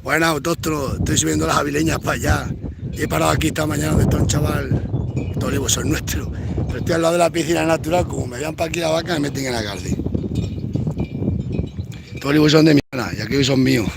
Bueno, autóctono, estoy subiendo las avileñas para allá. Y he parado aquí esta mañana donde está un chaval. Estos olivos son nuestros. Pero estoy al lado de la piscina natural, como me vean para aquí la vaca, me meten en la cárcel. Estos olivos son de mi hermana y aquellos son míos.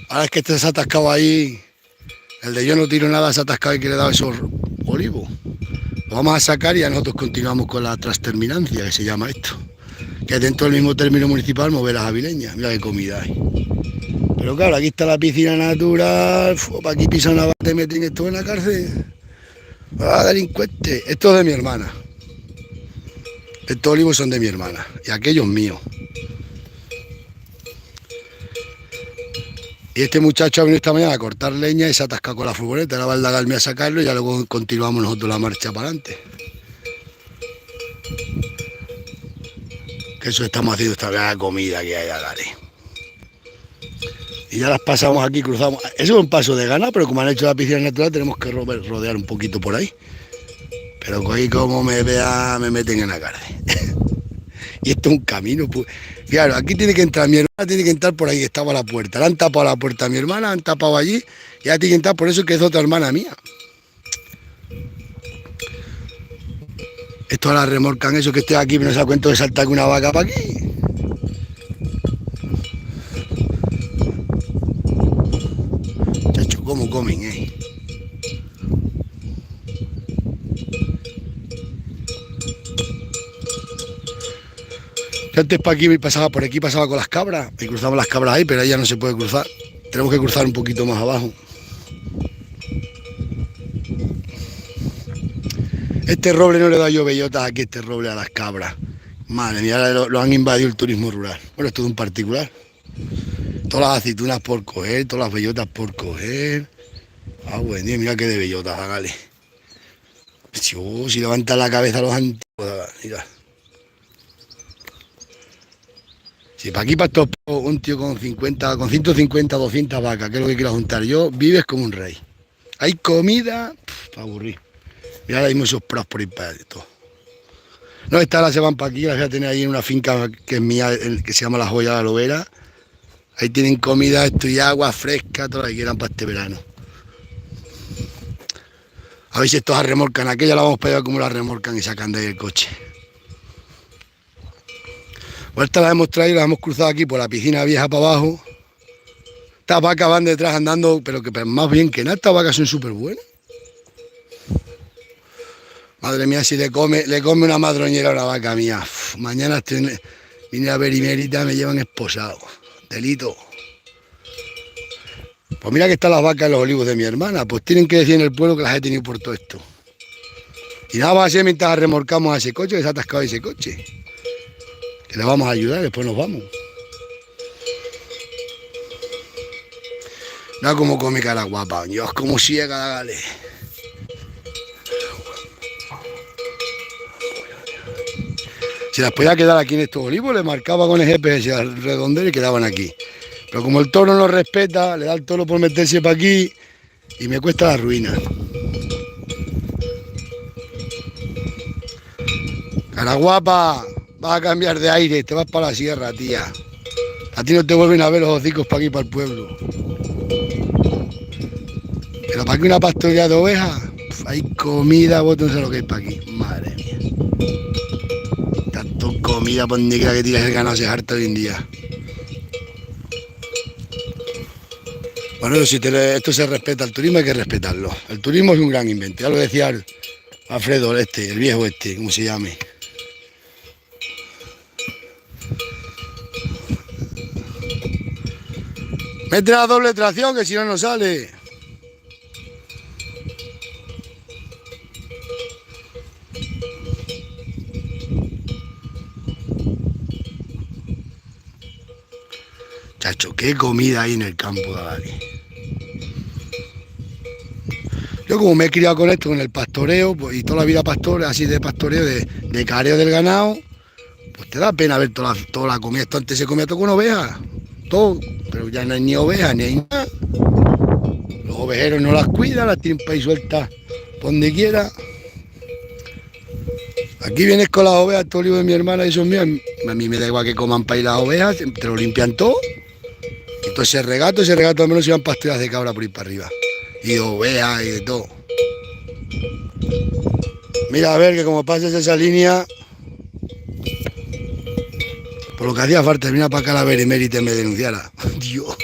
Ahora es que este se ha atascado ahí. El de yo no tiro nada se ha atascado y que le he dado esos olivos. Lo vamos a sacar y ya nosotros continuamos con la transterminancia, que se llama esto. Que es dentro del mismo término municipal mover las avileñas. Mira qué comida hay. Pero claro, aquí está la piscina natural, para aquí pisan la bate, meten esto en la cárcel. Ah, delincuente. Esto es de mi hermana. Estos olivos son de mi hermana y aquellos míos. Y este muchacho ha venido esta mañana a cortar leña y se ha atascado con la furgoneta. Ahora va el Dagalme a sacarlo y ya luego continuamos nosotros la marcha para adelante. Que eso estamos haciendo esta gran comida que hay, dale. Y ya las pasamos aquí, cruzamos. Eso es un paso de gana, pero como han hecho la piscina natural tenemos que rodear un poquito por ahí. Pero ahí como me vea, me meten en la cárcel. Y esto es un camino. Pues. Claro, aquí tiene que entrar mi hermana, tiene que entrar por ahí, que estaba la puerta. Le han tapado la puerta a mi hermana, han tapado allí, y ahora tiene que entrar por eso que es otra hermana mía. Esto ahora remolcan eso que estoy aquí, pero no se da cuenta de saltar con una vaca para aquí. Chacho, ¿cómo comen, Yo antes para aquí pasaba, por aquí pasaba con las cabras, y cruzamos las cabras ahí, pero ahí ya no se puede cruzar. Tenemos que cruzar un poquito más abajo. Este roble no le da yo bellotas aquí, este roble a las cabras. Madre mía, lo han invadido el turismo rural. Bueno, esto es un particular. Todas las aceitunas por coger, todas las bellotas por coger. Ah, buen día, mira qué de bellotas, hágale. Si levantan la cabeza los antiguos, mira. Si para aquí, para estos, un tío con 50, con 150, 200 vacas, que es lo que quiero juntar yo, vives como un rey. Hay comida, para aburrir. Mira ahora mismo esos pros por ir para esto. No, estas las se van para aquí, las voy a tener ahí en una finca que es mía, que se llama La Joya de la Lobera. Ahí tienen comida, esto y agua fresca, todo lo que quieran para este verano. A ver si estos remolcan, aquella la vamos para allá como la remolcan y sacan de ahí el coche. Pues esta la hemos traído, la hemos cruzado aquí por la piscina vieja para abajo. Estas vacas van detrás andando, pero que más bien que nada, estas vacas son súper buenas. Madre mía, si le come una madroñera a una vaca mía. Uf, mañana vine a ver y Mérida, me llevan esposado. Delito. Pues mira que están las vacas en los olivos de mi hermana. Pues tienen que decir en el pueblo que las he tenido por todo esto. Y nada va a ser mientras remolcamos a ese coche, que se ha atascado ese coche. Que le vamos a ayudar, después nos vamos. Mira cómo come cara guapa. Dios, cómo ciega, dale. Si las podía quedar aquí en estos olivos, le marcaba con el GPS al redondel y quedaban aquí. Pero como el toro no respeta, le da el toro por meterse para aquí y me cuesta la ruina. Cara guapa, vas a cambiar de aire, te vas para la sierra, tía. A ti no te vuelven a ver los hocicos para aquí, para el pueblo. Pero para aquí una pastoría de ovejas, hay comida, vos no sé lo que hay para aquí. Madre mía. Tanto comida por negra que tiras el ganado se harta hoy en día. Bueno, si esto se respeta, el turismo hay que respetarlo. El turismo es un gran invento, ya lo decía Alfredo, el viejo como se llame. Mete la doble tracción que si no, no sale. Chacho, qué comida hay en el campo de aquí. Yo como me he criado con esto, con el pastoreo, pues, y toda la vida pastor, así de pastoreo, de careo del ganado, pues te da pena ver toda la comida. Esto antes se comía todo con ovejas, todo, pero ya no hay ni ovejas ni hay nada. Los ovejeros no las cuidan, las tienen para ahí sueltas por donde quiera. Aquí vienes con las ovejas, todo el olivo de mi hermana y son míos. A mí me da igual que coman para ir las ovejas, te lo limpian todo. Entonces ese regato al menos iban pasturas de cabra por ir para arriba. Y de ovejas y de todo. Mira, a ver, que como pases esa línea, por lo que hacía falta, mira para acá la benemérita me denunciara. Dios.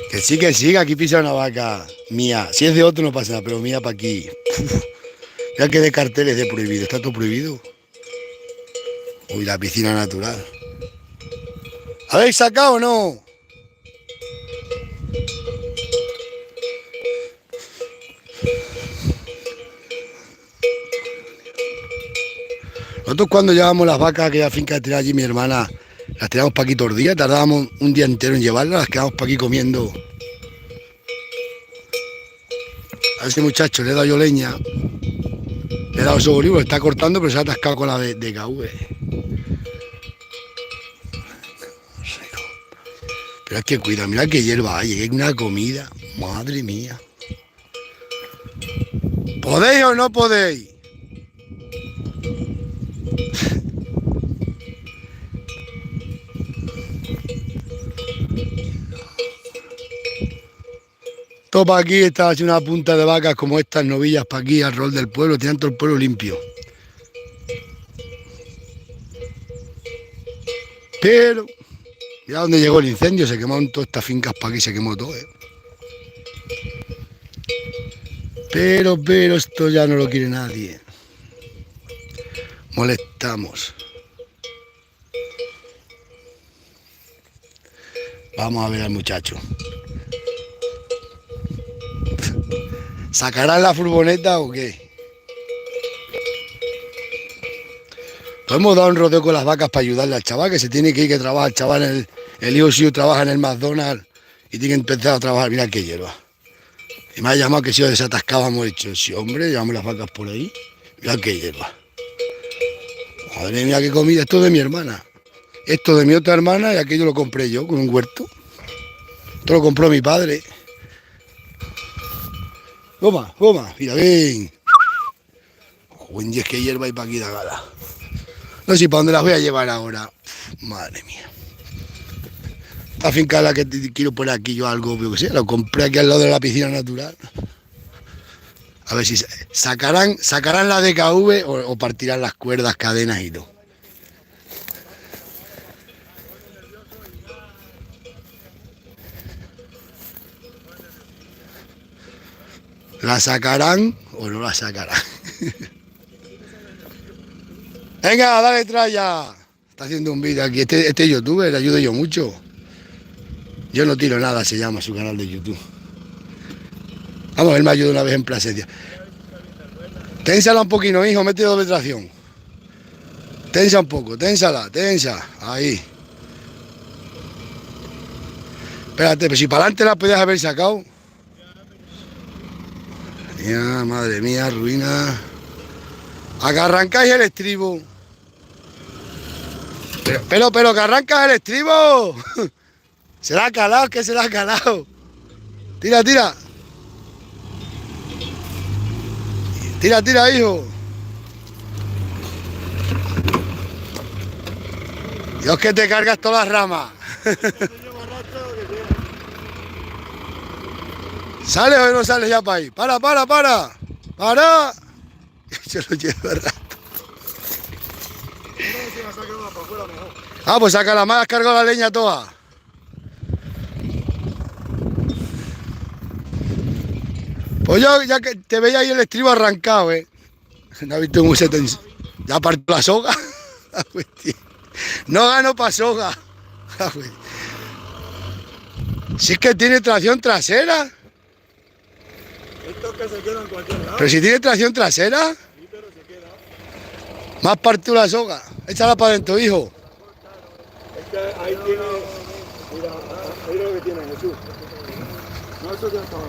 Que sí, aquí pisa una vaca mía. Si es de otro no pasa nada, pero mía para aquí. Ya que de carteles de prohibido, está todo prohibido. Uy, la piscina natural. ¿Habéis sacado o no? Nosotros cuando llevábamos las vacas a aquella finca que tenía allí mi hermana, las teníamos para aquí todos los días, tardábamos un día entero en llevarlas, las quedábamos para aquí comiendo. A ese muchacho le he dado yo leña, le he dado esos olivos, está cortando, pero se ha atascado con la de KV. Pero es que cuida, mira qué hierba hay, es una comida, madre mía. ¿Podéis o no podéis? Todo para aquí está haciendo una punta de vacas como estas novillas para aquí, al rol del pueblo, tienen todo el pueblo limpio. Pero, mira dónde llegó el incendio, se quemaron todas estas fincas para aquí, se quemó todo, Pero, esto ya no lo quiere nadie. Molestamos. Vamos a ver al muchacho. ¿Sacarán la furgoneta o qué? Pues hemos dado un rodeo con las vacas para ayudarle al chaval, que se tiene que ir, que trabaja el chaval, el hijo suyo trabaja en el McDonald's y tiene que empezar a trabajar. Mira qué hierba. Y me ha llamado que si os desatascábamos, he dicho, sí, hombre, llevamos las vacas por ahí. Mira qué hierba. Madre mía, qué comida. Esto es de mi hermana. Esto de mi otra hermana y aquello lo compré yo con un huerto. Esto lo compró mi padre. Toma, mira, ven. Buen día, es que hierba hay para aquí de gala. No sé para dónde las voy a llevar ahora. Madre mía. Esta finca la que quiero poner aquí yo algo, yo que sé, lo compré aquí al lado de la piscina natural. A ver si sacarán la DKV o partirán las cuerdas, cadenas y todo. ¿La sacarán o no la sacarán? Venga, dale tralla. Está haciendo un vídeo aquí. Este youtuber, le ayudo yo mucho. Yo no tiro nada, se llama su canal de YouTube. Vamos, él me ayuda una vez en Plasencia. Ténsala un poquito, hijo, mete doble tracción. Tensa un poco, ténsala, tensa. Ahí. Espérate, pero si para adelante la podías haber sacado. Ya, madre mía, ruina. A que arrancáis el estribo. Pero que arrancas el estribo. Se la ha calado, es que se la ha calado. Tira. Tira, hijo. Dios, que te cargas todas las ramas. ¿Sales o no sales ya para ahí? Para. Yo lo llevo el rato. Ah, pues sácala más, has cargado la leña toda. Pues yo ya que te veía ahí el estribo arrancado, ¿No has visto cómo se te... Ya partió la soga? No gano para soga. Si es que tiene tracción trasera. Estos que se quedan en cualquier lado. Pero si tiene tracción trasera. Sí, pero se queda. Más partió la soga. Échala para adentro, hijo. Es que ahí tiene... Mira lo que tiene Jesús. No, eso ya estaba...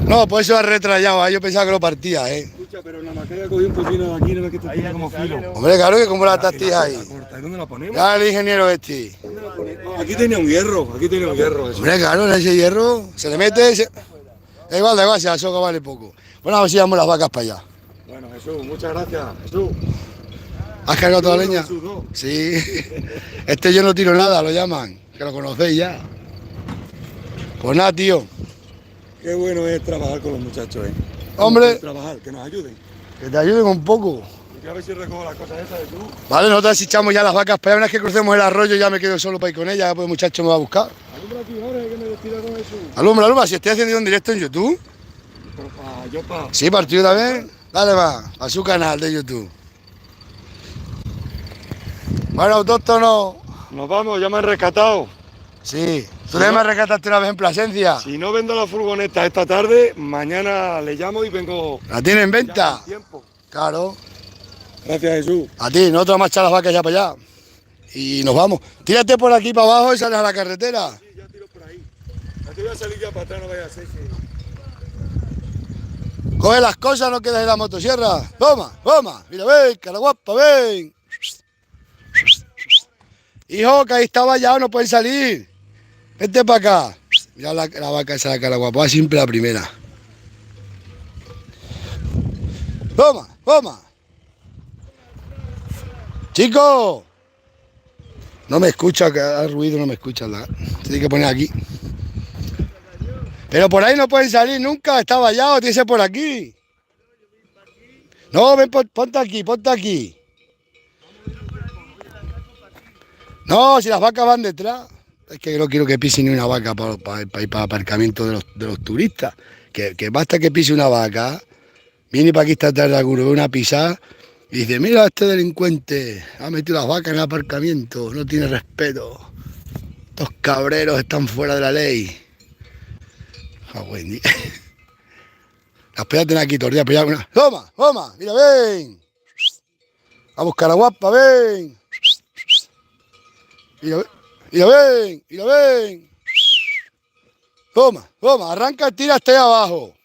No, pues eso ha retrayado, yo pensaba que lo partía, Escucha, pero nada más que haya cogido un pepino de aquí, no ves que esto tiene como filo. Hombre, claro que como la tastilla ahí. ¿Y dónde la ponemos? Ya el ingeniero este. No, aquí tenía un hierro, Jesús. Hombre, claro, en ese hierro se le mete... Da igual, si la soga vale poco. Bueno, a ver si llevamos las vacas para allá. Bueno, Jesús, muchas gracias. Jesús. ¿Has cargado toda la leña? Jesús, ¿no? Sí. Este yo no tiro nada, lo llaman. que lo conocéis ya. Pues nada, tío. Qué bueno es trabajar con los muchachos, ¿eh? Hombre. Trabajar, que nos ayuden. Que te ayuden un poco. Y que a ver si recojo las cosas esas de tú. Vale, nosotros echamos ya las vacas, pero una vez que crucemos el arroyo ya me quedo solo para ir con ella, pues el muchacho me va a buscar. Alumbra aquí, Jorge, que me despida con eso. Alumbra, alumbra, si estoy haciendo un directo en YouTube. Pero para Sí, partido también. Dale más, a su canal de YouTube. Bueno, autóctono. Nos vamos, ya me han rescatado. Sí, tú también me rescataste una vez en Plasencia. Si no vendo la furgoneta esta tarde, mañana le llamo y vengo. ¿La tiene en venta? Ya, tiempo. Claro. Gracias, Jesús. A ti, nosotros vamos a echar las vacas ya para allá. Y nos vamos. Tírate por aquí para abajo y sales a la carretera. Sí, ya tiro por ahí. Ya te voy a salir ya para atrás, no vaya a ser que... Coge las cosas, no quedes en la motosierra. Toma, toma. Mira, ven, cara guapa, ven. Hijo, que ahí está vallado, no pueden salir. Vente para acá. Mira la vaca esa, la cara guapa, va siempre la primera. Toma, toma. Chico. No me escucha, que ha ruido, no me escucha. Tiene que poner aquí. Pero por ahí no pueden salir nunca, está vallado, tiene que ser por aquí. No, ven, ponte aquí, ponte aquí. No, si las vacas van detrás. Es que no quiero que pise ni una vaca para ir para aparcamiento de los turistas. Que basta que pise una vaca, viene para aquí esta tarde alguno, ve una pisada y dice, mira, este delincuente ha metido las vacas en el aparcamiento, no tiene respeto. Estos cabreros están fuera de la ley. Ah, buen día. Las voy a tener aquí tordía, pero ya... Toma, toma, mira, ven. A buscar a guapa, ven. Mira, mira, ven, mira, ven. Toma, toma, arranca, tira hasta ahí abajo.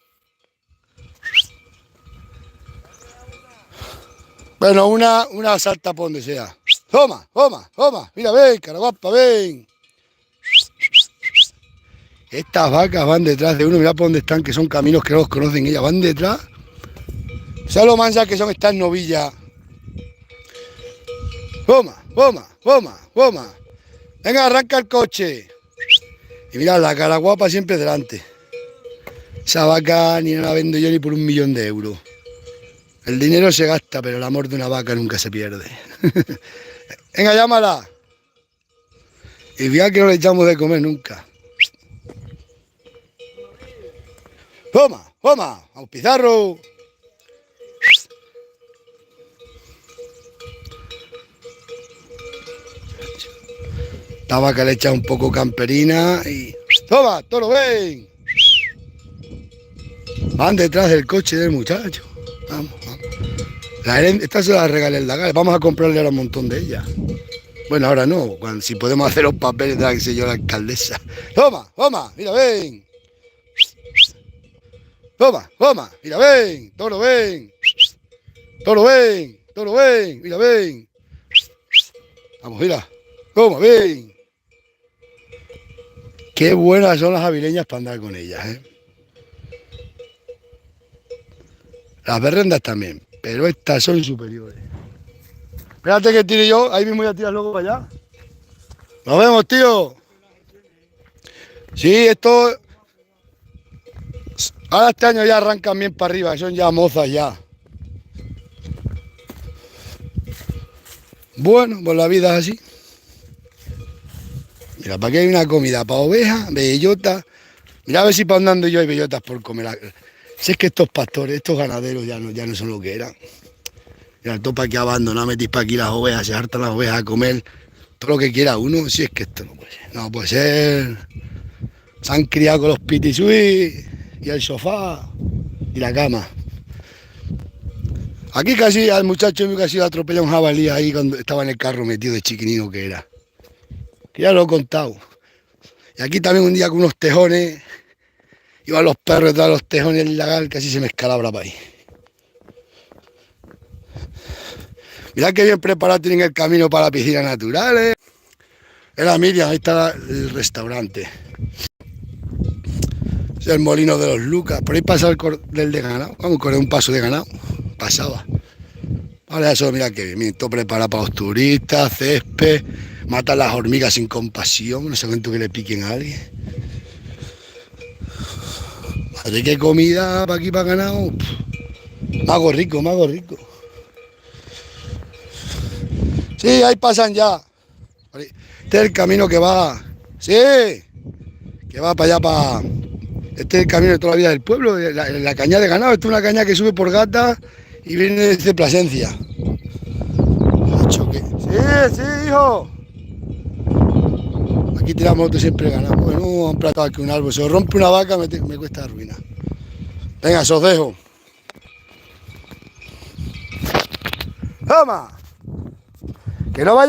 Bueno, una salta por donde sea. Toma, toma, toma, mira, ven, cara guapa, ven. Estas vacas van detrás de uno, mirá por dónde están, que son caminos que no los conocen ellas, van detrás. ¿Sabes lo mansas que son estas novillas? Toma, toma, toma, toma. Venga, arranca el coche. Y mirad, la cara guapa siempre delante. Esa vaca ni la vendo yo ni por 1 millón de euros. El dinero se gasta, pero el amor de una vaca nunca se pierde. Venga, llámala. Y fíjate que no le echamos de comer nunca. Toma, toma, a un pizarro. La vaca le echa un poco camperina y... ¡Toma, toro, ven! Van detrás del coche del muchacho. Vamos, vamos. Esta se la regalé el Dagal. Vamos a comprarle ahora un montón de ellas. Bueno, ahora no. Si podemos hacer los papeles de la que sé yo, la alcaldesa. ¡Toma, toma! ¡Mira, ven! ¡Toma, toma! ¡Mira, ven! ¡Toro, ven! ¡Toro, ven! ¡Toro, ven! ¡Mira, ven! Vamos, mira. ¡Toma, ven! Qué buenas son las avileñas para andar con ellas, ¿eh? Las berrendas también, pero estas son superiores. Espérate que tire yo, ahí mismo ya tiras luego para allá. Nos vemos, tío. Sí, esto... Ahora este año ya arrancan bien para arriba, son ya mozas ya. Bueno, pues la vida es así. Mira, para aquí hay una comida para ovejas, bellotas. Mira a ver si para andando yo hay bellotas por comer. Si es que estos pastores, estos ganaderos ya no son lo que eran. Mira, todo para aquí abandonado, metís para aquí las ovejas, se hartan las ovejas a comer todo lo que quiera uno. Si es que esto no puede ser. No puede ser. Se han criado con los pitisui y el sofá y la cama. Aquí casi al muchacho mío casi lo atropella un jabalí ahí cuando estaba en el carro metido de chiquinino que era. Que ya lo he contado. Y aquí también un día con unos tejones, iban los perros detrás de los tejones del lagar, casi se me escalabra para ahí. Mirad qué bien preparado tienen el camino para las piscinas naturales. Era Miriam, ahí está el restaurante. Es el molino de los Lucas. Por ahí pasa el cordel de ganado. Vamos a correr un paso de ganado. Pasaba. Vale, eso, mira que bien, todo preparado para los turistas, césped. Matan las hormigas sin compasión, no sé cuánto que le piquen a alguien. Madre, qué comida para aquí, para ganado. Mago rico, mago rico. Sí, ahí pasan ya. Este es el camino que va. Sí, que va para allá, para... Este es el camino de toda la vida del pueblo, la caña de ganado. Esta es una caña que sube por Gata y viene desde Plasencia. Sí, sí, hijo. Aquí tiramos nosotros siempre ganado. Bueno, un plato aquí, un árbol. Se os rompe una vaca, me cuesta la ruina. Venga, os dejo. ¡Toma! Que no vaya.